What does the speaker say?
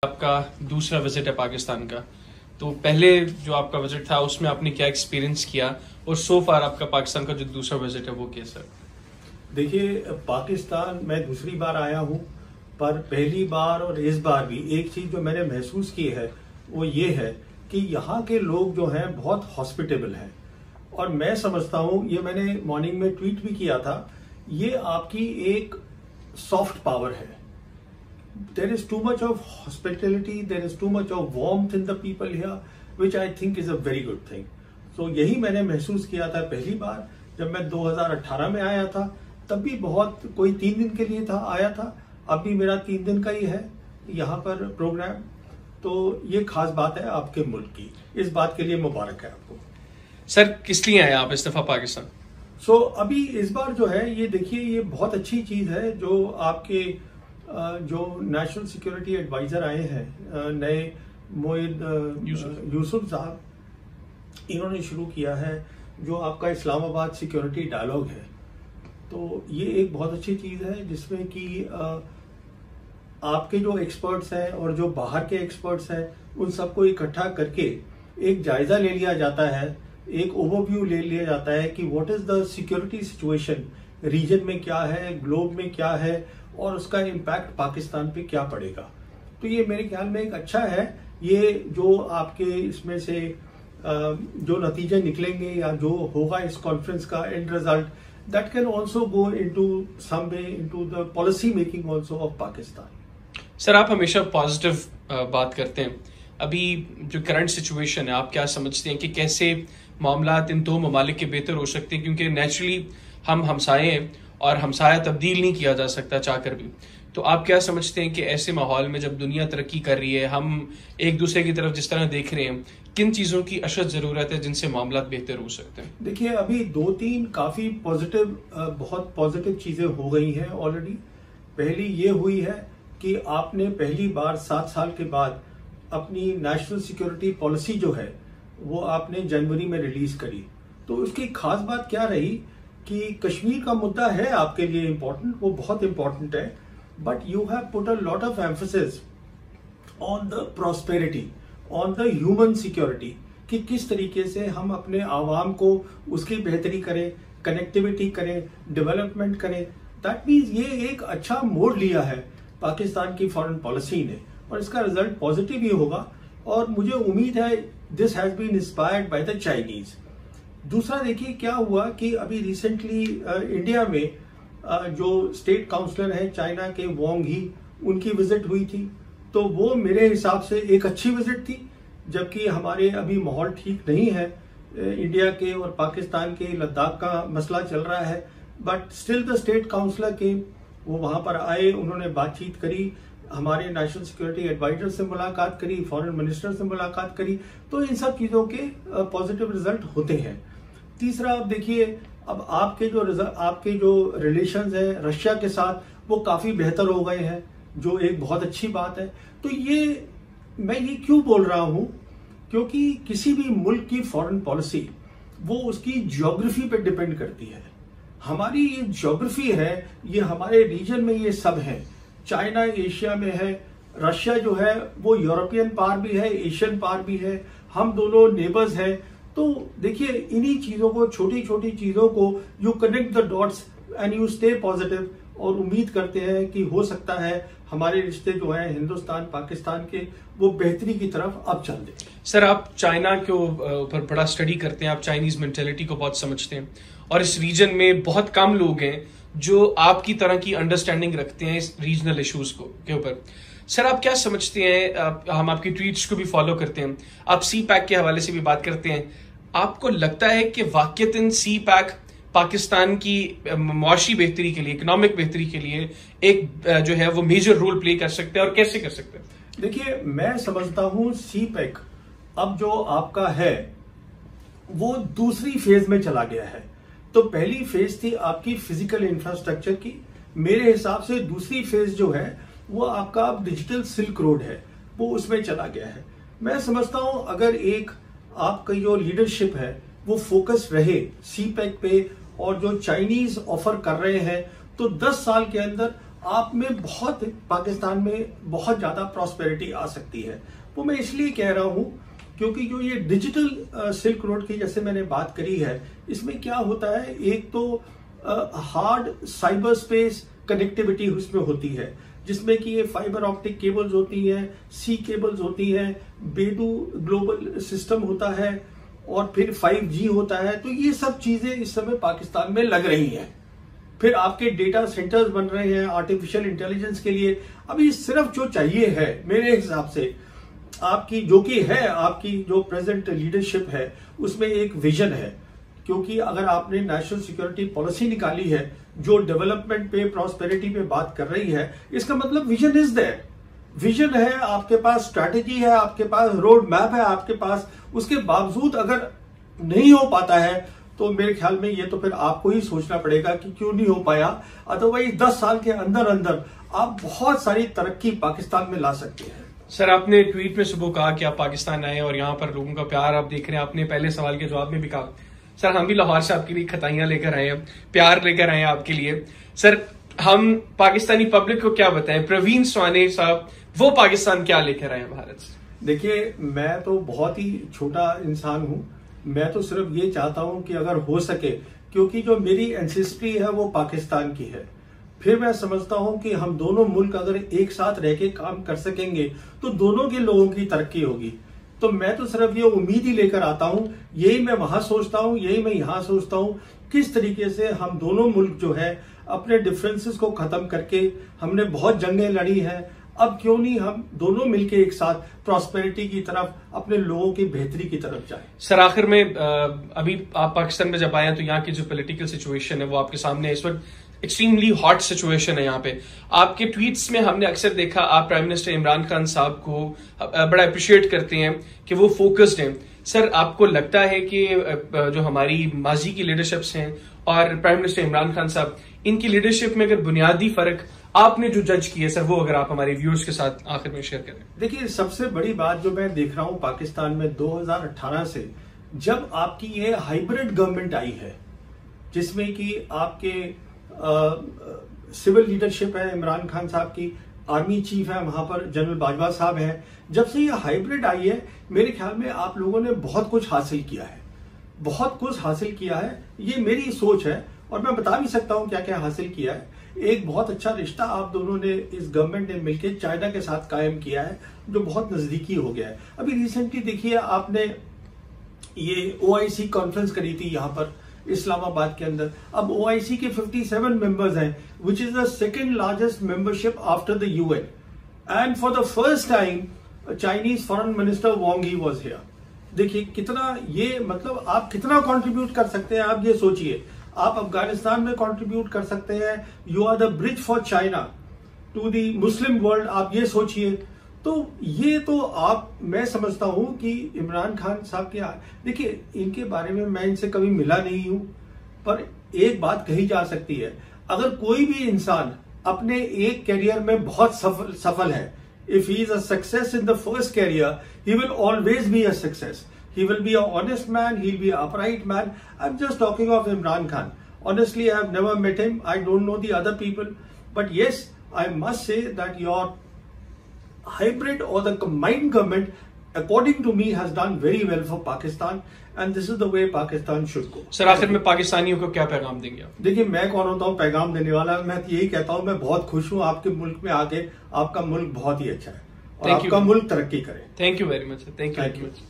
आपका दूसरा विजिट है पाकिस्तान का, तो पहले जो आपका विजिट था उसमें आपने क्या एक्सपीरियंस किया और सो फार आपका पाकिस्तान का जो दूसरा विजिट है वो कैसा? देखिए, पाकिस्तान मैं दूसरी बार आया हूँ, पर पहली बार और इस बार भी एक चीज जो मैंने महसूस की है वो ये है कि यहाँ के लोग जो हैं बहुत हॉस्पिटेबल हैं। और मैं समझता हूँ, ये मैंने मॉर्निंग में ट्वीट भी किया था, ये आपकी एक सॉफ्ट पावर है। There is too much of hospitality, there is too much of warmth in the people here, which I think is a very good thing. So यही मैंने महसूस किया था पहली बार जब मैं 2018 में आया था, तब भी बहुत कोई 3 दिन के लिए था आया था। अब भी मेरा 3 दिन का ही है यहाँ पर प्रोग्राम। तो ये खास बात है आपके मुल्क की, इस बात के लिए मुबारक है आपको। सर, किस लिए आए आप इस दफा पाकिस्तान? अभी इस बार जो है ये देखिए, ये बहुत अच्छी चीज है जो आपके जो नेशनल सिक्योरिटी एडवाइजर आए हैं नए मोहिद यूसुफ साहब, इन्होंने शुरू किया है जो आपका इस्लामाबाद सिक्योरिटी डायलॉग है। तो ये एक बहुत अच्छी चीज है जिसमें कि आपके जो एक्सपर्ट्स हैं और जो बाहर के एक्सपर्ट्स हैं उन सबको इकट्ठा करके एक जायजा ले लिया जाता है, एक ओवरव्यू ले लिया जाता है कि what is the security situation region में, क्या है ग्लोब में, क्या है और उसका इम्पैक्ट पाकिस्तान पे क्या पड़ेगा। तो ये मेरे ख्याल में एक अच्छा है। ये जो आपके इसमें से जो नतीजे निकलेंगे या जो होगा इस कॉन्फ्रेंस का end result, that can also go into some way into the policy making also of Pakistan. Sir, आप हमेशा पॉजिटिव बात करते हैं। अभी जो करंट सिचुएशन है, आप क्या समझते हैं कि कैसे मामलात इन दो ममालिक के बेहतर हो सकते हैं? क्योंकि नेचुरली हम हमसाए हैं और हमसाया तब्दील नहीं किया जा सकता चाहकर भी। तो आप क्या समझते हैं कि ऐसे माहौल में जब दुनिया तरक्की कर रही है, हम एक दूसरे की तरफ जिस तरह देख रहे हैं, किन चीजों की अशद जरूरत है जिनसे मामला बेहतर हो सकते हैं? देखिए, अभी 2-3 काफी पॉजिटिव, बहुत पॉजिटिव चीजें हो गई हैं ऑलरेडी। पहली ये हुई है कि आपने पहली बार 7 साल के बाद अपनी नेशनल सिक्योरिटी पॉलिसी जो है वो आपने जनवरी में रिलीज करी। तो उसकी खास बात क्या रही कि कश्मीर का मुद्दा है आपके लिए इम्पोर्टेंट, वो बहुत इम्पोर्टेंट है, but you have put a lot of emphasis on the prosperity, on the human security, कि किस तरीके से हम अपने आवाम को उसकी बेहतरी करें, कनेक्टिविटी करें, डेवलपमेंट करें। दैट मीन्स ये एक अच्छा मोड़ लिया है पाकिस्तान की फॉरेन पॉलिसी ने और इसका रिजल्ट पॉजिटिव ही होगा। और मुझे उम्मीद है this has been inspired by the Chinese. दूसरा देखिए क्या हुआ कि अभी रिसेंटली इंडिया में जो स्टेट काउंसलर हैं चाइना के, वोंग ही, उनकी विजिट हुई थी। तो वो मेरे हिसाब से एक अच्छी विजिट थी, जबकि हमारे अभी माहौल ठीक नहीं है इंडिया के और पाकिस्तान के, लद्दाख का मसला चल रहा है, but still the state counsellor के वो वहां पर आए, उन्होंने बातचीत करी, हमारे नेशनल सिक्योरिटी एडवाइजर से मुलाकात करी, फॉरेन मिनिस्टर से मुलाकात करी। तो इन सब चीजों के पॉजिटिव रिजल्ट होते हैं। तीसरा, अब देखिए, अब आपके जो रिलेशंस हैं रशिया के साथ वो काफी बेहतर हो गए हैं, जो एक बहुत अच्छी बात है। तो मैं ये क्यों बोल रहा हूं, क्योंकि किसी भी मुल्क की फॉरेन पॉलिसी वो उसकी ज्योग्राफी पे डिपेंड करती है। हमारी ये ज्योग्राफी है, ये हमारे रीजन में ये सब है। चाइना एशिया में है, रशिया जो है वो यूरोपियन पार भी है, एशियन पार भी है, हम दोनों नेबर्स हैं। तो देखिए, इन्हीं चीजों को, छोटी छोटी चीजों को you connect the dots and you stay positive, और उम्मीद करते हैं कि हो सकता है हमारे रिश्ते जो हैं हिंदुस्तान पाकिस्तान के वो बेहतरी की तरफ अब चल दे। सर, आप चाइना के ऊपर बड़ा स्टडी करते हैं, आप चाइनीज मेंटेलिटी को बहुत समझते हैं और इस रीजन में बहुत कम लोग हैं जो आपकी तरह की अंडरस्टैंडिंग रखते हैं इस रीजनल इश्यूज के ऊपर। सर, आप क्या समझते हैं, हम आपकी ट्वीट्स को भी फॉलो करते हैं, आप सी पैक के हवाले से भी बात करते हैं, आपको लगता है कि वाकईतन सी पैक पाकिस्तान की मुआशी बेहतरी के लिए, इकोनॉमिक बेहतरी के लिए एक जो है वो मेजर रोल प्ले कर सकते हैं और कैसे कर सकते हैं? देखिए, मैं समझता हूं सी पैक अब जो आपका है वो दूसरी फेज में चला गया है। तो पहली फेज थी आपकी फिजिकल इंफ्रास्ट्रक्चर की, मेरे हिसाब से दूसरी फेज जो है वो आपका डिजिटल सिल्क रोड है, वो उसमें चला गया है। मैं समझता हूं अगर एक आपकी जो लीडरशिप है वो फोकस रहे सी पैक पे और जो चाइनीज ऑफर कर रहे हैं, तो 10 साल के अंदर आप में बहुत, पाकिस्तान में बहुत ज्यादा प्रॉस्पेरिटी आ सकती है। वो मैं इसलिए कह रहा हूं क्योंकि जो ये डिजिटल सिल्क रोड की जैसे मैंने बात करी है, इसमें क्या होता है, एक तो हार्ड साइबर स्पेस कनेक्टिविटी उसमें होती है, जिसमें कि ये फाइबर ऑप्टिक केबल्स होती हैं, सी केबल्स होती हैं, बेडू ग्लोबल सिस्टम होता है, और फिर 5G होता है। तो ये सब चीजें इस समय पाकिस्तान में लग रही हैं। फिर आपके डेटा सेंटर्स बन रहे हैं आर्टिफिशियल इंटेलिजेंस के लिए। अभी सिर्फ जो चाहिए है मेरे हिसाब से आपकी, जो कि है आपकी जो प्रेजेंट लीडरशिप है, उसमें एक विजन है। क्योंकि अगर आपने नेशनल सिक्योरिटी पॉलिसी निकाली है जो डेवलपमेंट पे, प्रॉस्पेरिटी पे बात कर रही है, इसका मतलब विजन इज देयर। विजन है आपके पास, स्ट्रैटेजी है आपके पास, रोड मैप है आपके पास, उसके बावजूद अगर नहीं हो पाता है तो मेरे ख्याल में ये तो फिर आपको ही सोचना पड़ेगा कि क्यों नहीं हो पाया। अदरवाइज 10 साल के अंदर अंदर आप बहुत सारी तरक्की पाकिस्तान में ला सकते हैं। सर, आपने ट्वीट में सुबह कहा कि आप पाकिस्तान आए और यहाँ पर लोगों का प्यार आप देख रहे हैं। आपने पहले सवाल के जवाब में भी कहा सर हम भी लाहौर से आपके लिए खताइयां लेकर आए हैं, प्यार लेकर आए हैं आपके लिए। सर, हम पाकिस्तानी पब्लिक को क्या बताएं, प्रवीण स्वाने साहब वो पाकिस्तान क्या लेकर आए हैं भारत से? देखिए, मैं तो बहुत ही छोटा इंसान हूं। मैं तो सिर्फ ये चाहता हूं कि अगर हो सके, क्योंकि जो मेरी एंसेस्ट्री है वो पाकिस्तान की है, फिर मैं समझता हूं कि हम दोनों मुल्क अगर एक साथ रह के काम कर सकेंगे तो दोनों के लोगों की तरक्की होगी। तो मैं तो सिर्फ ये उम्मीद ही लेकर आता हूं, यही मैं वहां सोचता हूं, यही मैं यहां सोचता हूं, किस तरीके से हम दोनों मुल्क जो है अपने डिफरेंसेस को खत्म करके, हमने बहुत जंगें लड़ी हैं, अब क्यों नहीं हम दोनों मिलके एक साथ प्रॉस्पेरिटी की तरफ, अपने लोगों की बेहतरी की तरफ जाएं। सर, आखिर में अभी आप पाकिस्तान में जब आए तो यहाँ की जो पॉलिटिकल सिचुएशन है वो आपके सामने इस वक्त एक्सट्रीमली हॉट सिचुएशन है यहाँ पे। आपके ट्वीट्स में हमने अक्सर देखा आप प्राइम मिनिस्टर इमरान खान साहब को बड़ा अप्रिशिएट करते हैं कि वो फोकस्ड हैं। सर, आपको लगता है कि जो हमारी माजी की लीडरशिप्स हैं और प्राइम मिनिस्टर इमरान खान साहब, इनकी लीडरशिप में अगर बुनियादी फर्क आपने जो जज किया सर, वो अगर आप हमारे व्यूअर्स के साथ आखिर में शेयर करें? देखिए, सबसे बड़ी बात जो मैं देख रहा हूं पाकिस्तान में 2018 से जब आपकी ये हाइब्रिड गवर्नमेंट आई है, जिसमें कि आपके सिविल लीडरशिप है इमरान खान साहब की, आर्मी चीफ है वहां पर जनरल बाजवा साहब हैं, जब से ये हाइब्रिड आई है मेरे ख्याल में आप लोगों ने बहुत कुछ हासिल किया है, बहुत कुछ हासिल किया है। ये मेरी सोच है और मैं बता भी सकता हूं क्या क्या हासिल किया है। एक बहुत अच्छा रिश्ता आप दोनों ने, इस गवर्नमेंट ने मिलकर चाइना के साथ कायम किया है, जो बहुत नजदीकी हो गया है। अभी रिसेंटली देखिए, आपने ये OIC कॉन्फ्रेंस करी थी यहाँ पर इस्लामाबाद के अंदर। अब OIC के 57 मेंबर्स हैं, which is the second largest membership after the UN, and for the first time Chinese foreign minister Wang he was here. देखिए कितना, ये मतलब आप कितना कंट्रीब्यूट कर सकते हैं, आप ये सोचिए। आप अफगानिस्तान में कंट्रीब्यूट कर सकते हैं, you are the bridge for China to the Muslim world, आप ये सोचिए। तो ये तो आप, मैं समझता हूं कि इमरान खान साहब के, देखिए इनके बारे में मैं इनसे कभी मिला नहीं हूं, पर एक बात कही जा सकती है, अगर कोई भी इंसान अपने एक कैरियर में बहुत सफल है, if he is a success in the first career, he will always be a success. He will be an honest man. He'll be an upright man. I'm just talking of Imran Khan. Honestly, I have never met him. I don't know the other people. But yes, I must say that your hybrid or the combined government, according to me, has done very well for Pakistan. And this is the way Pakistan should go. Sir, आखिर में पाकिस्तानियों को क्या पैगाम देंगे आप? देखिए, मैं कौन होता हूँ पैगाम देने वाला? मैं यही कहता हूँ, मैं बहुत खुश हूँ आपके मुल्क में आके। आपका मुल्क बहुत ही अच्छा है और आपका मुल्क तरक्की करे। Thank you very much sir, thank you very much.